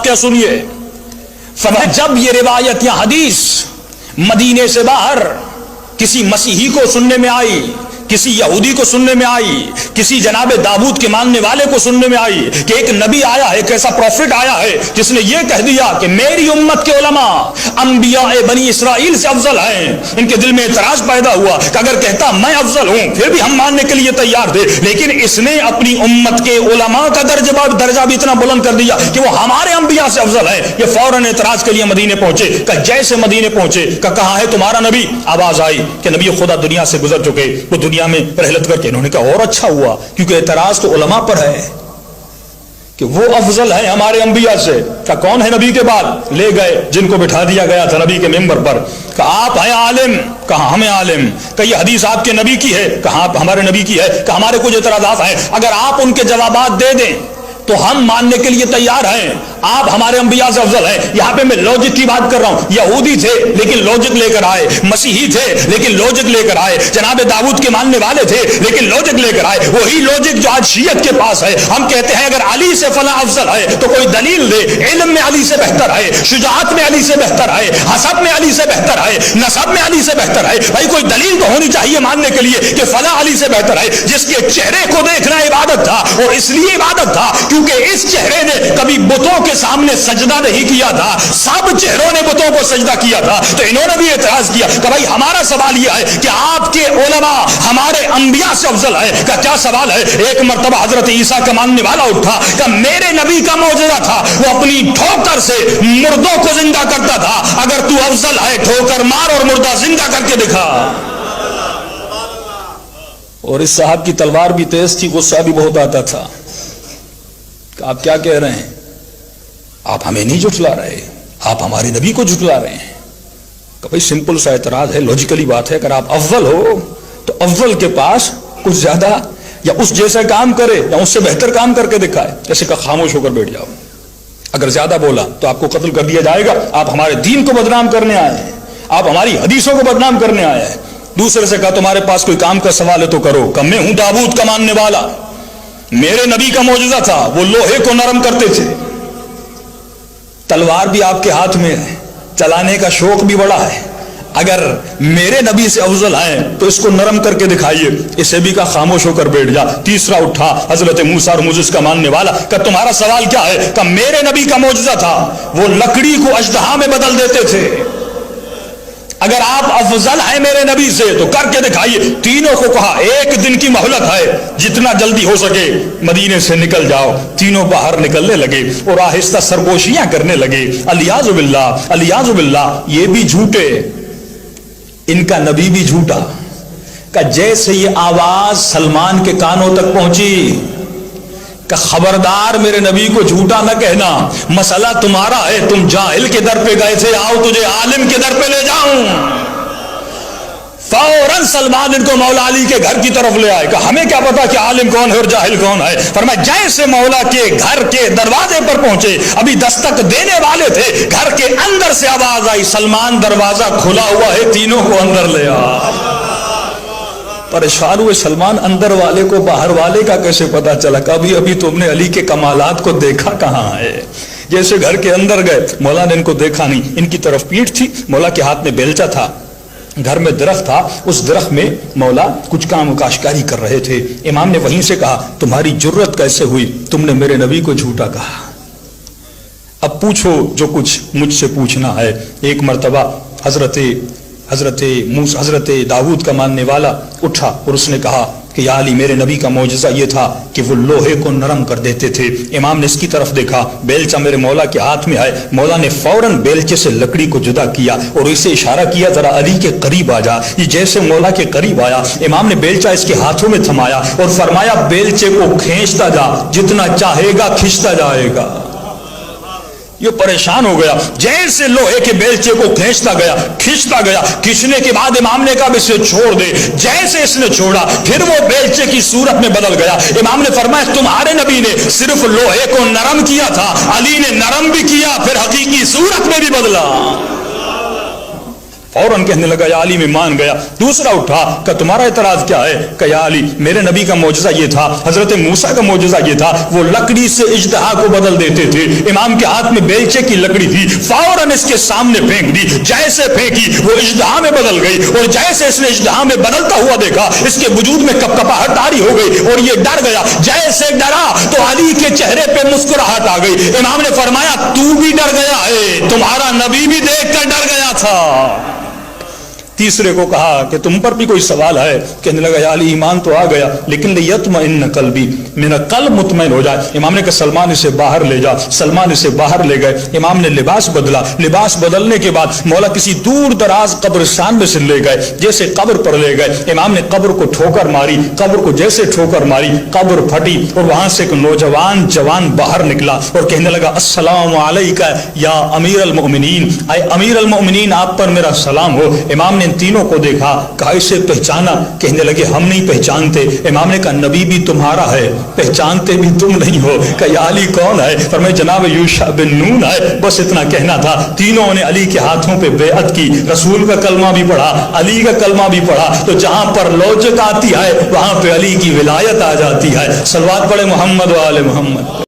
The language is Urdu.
واقعہ سنیے. فرمایا جب یہ روایت یا حدیث مدینے سے باہر کسی مسیحی کو سننے میں آئی, کسی یہودی کو سننے میں آئی, کسی جناب داؤد کے ماننے والے کو سننے میں آئی کہ ایک نبی آیا ہے, ایک ایسا پروفٹ آیا ہے جس نے یہ کہہ دیا کہ میری امت کے علماء انبیاء بنی اسرائیل سے افضل ہیں, ان کے دل میں اعتراض پیدا ہوا کہ اگر کہتا میں افضل ہوں پھر بھی ہم ماننے کے لیے تیار تھے, لیکن اس نے اپنی امت کے علماء کا درجہ بھی اتنا بلند کر دیا کہ وہ ہمارے انبیاء سے افضل ہے. یہ فوراً اعتراض کے لیے مدینے پہنچے. کہ جیسے مدینے پہنچے کہ کہاں ہے تمہارا نبی؟ آواز آئی کہ نبی خدا دنیا سے گزر چکے, وہ دنیا میں رحلت کر کے. انہوں نے کہا اور اچھا ہوا, کیونکہ اعتراض تو علماء پر ہے کہ وہ افضل ہیں ہمارے انبیاء سے. کہ کون ہے نبی کے بعد؟ لے گئے جن کو بٹھا دیا گیا تھا نبی کے ممبر پر. کہ آپ ہیں عالم؟ کہا ہمیں عالم. کہ یہ حدیث آپ کے نبی کی ہے؟ کہا آپ ہمارے نبی کی ہے. کہ ہمارے کچھ اعتراضات ہیں, اگر آپ ان کے جوابات دے دیں تو ہم ماننے کے لیے تیار ہیں, آپ ہمارے انبیاء سے افضل ہیں. یہاں پہ میں لوجک کی بات کر رہا ہوں. یہودی تھے لیکن لوجک لے کر آئے, مسیحی تھے لیکن لوجک لے کر آئے, جناب داؤد کے ماننے والے تھے لیکن لوجک لے کر آئے. وہی لوجک جو آج شیعت کے پاس ہے. ہم کہتے ہیں اگر علی سے فلاں افضل ہے تو کوئی دلیل دے, علم میں علی سے بہتر ہے, شجاعت میں علی سے بہتر ہے, حسب میں علی سے بہتر ہے, نسب میں علی سے بہتر ہے. بھائی کوئی دلیل تو ہونی چاہیے ماننے کے لیے کہ فلاں علی سے بہتر ہے. جس کے چہرے کو دیکھنا عبادت تھا, اور اس لیے عبادت تھا کیونکہ اس چہرے نے کبھی بتوں کے سامنے سجدہ نہیں کیا تھا, سب چہروں نے بتوں کو سجدہ کیا تھا. تو انہوں نے بھی اعتراض کیا کہ بھائی ہمارا سوال یہ ہے کہ آپ کے علماء ہمارے انبیاء سے افضل ہے. کا کیا سوال ہے؟ ایک مرتبہ حضرت عیسیٰ کا ماننے والا اٹھا کہ میرے نبی کا معجزہ تھا, وہ اپنی ٹھوکر سے مردوں کو زندہ کرتا تھا. اگر تو افضل ہے ٹھوکر مار اور مردہ زندہ کر کے دکھا. اور اس صاحب کی تلوار بھی تیز تھی, غصہ بھی بہت آتا تھا. کہ آپ کیا کہہ رہے ہیں؟ آپ ہمیں نہیں جھٹلا رہے, آپ ہمارے نبی کو جھٹلا رہے ہیں. کہ بھئی سمپل سا اعتراض ہے, لوجیکلی بات ہے. اگر آپ افضل ہو تو افضل کے پاس کچھ زیادہ یا اس جیسا کام کرے یا اس سے بہتر کام کر کے دکھائے. جیسے کہ خاموش ہو کر بیٹھ جاؤ, اگر زیادہ بولا تو آپ کو قتل کر دیا جائے گا. آپ ہمارے دین کو بدنام کرنے آئے ہیں, آپ ہماری حدیثوں کو بدنام کرنے آئے ہیں. دوسرے سے کہا تمہارے پاس کوئی کام کا سوال ہے تو کرو. کہ میں ہوں داؤد کا ماننے والا, میرے نبی کا معجزہ تھا, وہ لوہے کو نرم کرتے تھے. تلوار بھی آپ کے ہاتھ میں ہے, چلانے کا شوق بھی بڑا ہے. اگر میرے نبی سے افضل ہیں تو اس کو نرم کر کے دکھائیے. اسے بھی کہا خاموش ہو کر بیٹھ جا. تیسرا اٹھا حضرت موسیٰ اور موسیٰ کا ماننے والا. کہ تمہارا سوال کیا ہے؟ کہ میرے نبی کا معجزہ تھا, وہ لکڑی کو اژدہا میں بدل دیتے تھے. اگر آپ افضل ہیں میرے نبی سے تو کر کے دکھائیے. تینوں کو کہا ایک دن کی مہلت ہے, جتنا جلدی ہو سکے مدینے سے نکل جاؤ. تینوں باہر نکلنے لگے اور آہستہ سرگوشیاں کرنے لگے. الیاذ باللہ, الیاذ باللہ. یہ بھی جھوٹے, ان کا نبی بھی جھوٹا. کہ جیسے یہ آواز سلمان کے کانوں تک پہنچی کہ خبردار میرے نبی کو جھوٹا نہ کہنا, مسئلہ تمہارا ہے, تم جاہل کے در پہ گئے تھے, آؤ تجھے عالم کے در پہ لے جاؤں. فوراً سلمان ان کو مولا علی کے گھر کی طرف لے آئے. کہ ہمیں کیا پتا کہ عالم کون ہے اور جاہل کون ہے. فرمایا جیسے مولا کے گھر کے دروازے پر پہنچے, ابھی دستک دینے والے تھے, گھر کے اندر سے آواز آئی سلمان دروازہ کھلا ہوا ہے, تینوں کو اندر لے آ. پریشان ہوئے سلمان, اندر والے کو باہر والے کا کیسے پتا چلا؟ کبھی ابھی تم نے علی کے کمالات کو دیکھا کہاں ہے؟ جیسے گھر کے اندر گئے, مولا نے ان کو دیکھا نہیں. ان کی طرف پیٹھ تھی, مولا کے ہاتھ میں بیلچا تھا, گھر میں درخت تھا, اس درخت میں مولا کچھ کام کاشتکاری کر رہے تھے. امام نے وہیں سے کہا تمہاری جرت کیسے ہوئی, تم نے میرے نبی کو جھوٹا کہا. اب پوچھو جو کچھ مجھ سے پوچھنا ہے. ایک مرتبہ حضرت داؤد کا ماننے والا اٹھا اور اس نے کہا کہ یا علی میرے نبی کا معجزہ یہ تھا کہ وہ لوہے کو نرم کر دیتے تھے. امام نے اس کی طرف دیکھا, بیلچا میرے مولا کے ہاتھ میں ہے. مولا نے فوراً بیلچے سے لکڑی کو جدا کیا اور اسے اشارہ کیا ذرا علی کے قریب آ جا. یہ جیسے مولا کے قریب آیا, امام نے بیلچا اس کے ہاتھوں میں تھمایا اور فرمایا بیلچے کو کھینچتا جا, جتنا چاہے گا کھینچتا جائے گا. یہ پریشان ہو گیا, جیسے لوہے کے بیلچے کو کھینچتا گیا, کھینچتا گیا. کھینچنے کے بعد امام نے کہا اسے چھوڑ دے. جیسے اس نے چھوڑا پھر وہ بیلچے کی صورت میں بدل گیا. امام نے فرمایا تمہارے نبی نے صرف لوہے کو نرم کیا تھا, علی نے نرم بھی کیا, پھر حقیقی صورت میں بھی بدلا. فوراً کہنے لگا یا علی میں مان گیا. دوسرا اٹھا کہ تمہارا اعتراض کیا ہے؟ کہ یا علی میرے نبی کا معجزہ یہ تھا, حضرت موسیٰ کا معجزہ یہ تھا, وہ لکڑی سے اژدہا کو بدل دیتے تھے. امام کے ہاتھ میں بیلچے کی لکڑی تھی, فوراً اس کے سامنے پھینک دی, جیسے پھینکی وہ اژدہا میں بدل گئی, اور جیسے اس نے اژدہا میں بدلتا ہوا دیکھا اس کے وجود میں کپکپاہٹ طاری ہو گئی اور یہ ڈر گیا. جیسے ڈرا تو علی کے چہرے پہ مسکراہٹ آ گئی. امام نے فرمایا تو بھی ڈر گیا ہے, تمہارا نبی بھی دیکھ کر ڈر گیا تھا. تیسرے کو کہا کہ تم پر بھی کوئی سوال ہے؟ کہنے لگا یا علی ایمان تو آ گیا لیکن لیطمئن قلبی, میرا قلب مطمئن ہو جائے. امام نے کہا سلمان اسے باہر لے جا. سلمان اسے باہر لے گئے. امام نے لباس بدلا. لباس بدلنے کے بعد مولا کسی دور دراز قبرستان میں سے لے گئے. جیسے قبر پر لے گئے, امام نے قبر کو ٹھوکر ماری. قبر کو جیسے ٹھوکر ماری قبر پھٹی اور وہاں سے ایک نوجوان جوان باہر نکلا اور کہنے لگا السلام علیکہ یا امیر المؤمنین, اے امیر المؤمنین آپ پر میرا سلام ہو. امام نے تینوں کو دیکھا, کہا اسے پہچانا؟ کہنے لگے ہم نہیں پہچانتے. امام نے کہا نبی بھی تمہارا ہے, پہچانتے بھی تم نہیں ہو. کہ یا علی کون ہے؟ فرمایا جناب یوشع بن نون ہے. بس اتنا کہنا تھا. تینوں نے علی کے ہاتھوں پہ بیعت کی, رسول کا کلمہ بھی پڑھا, علی کا کلمہ بھی پڑھا. تو جہاں پر لوجک آتی ہے وہاں پہ علی کی ولایت آ جاتی ہے. صلوات پڑھے محمد و آل محمد.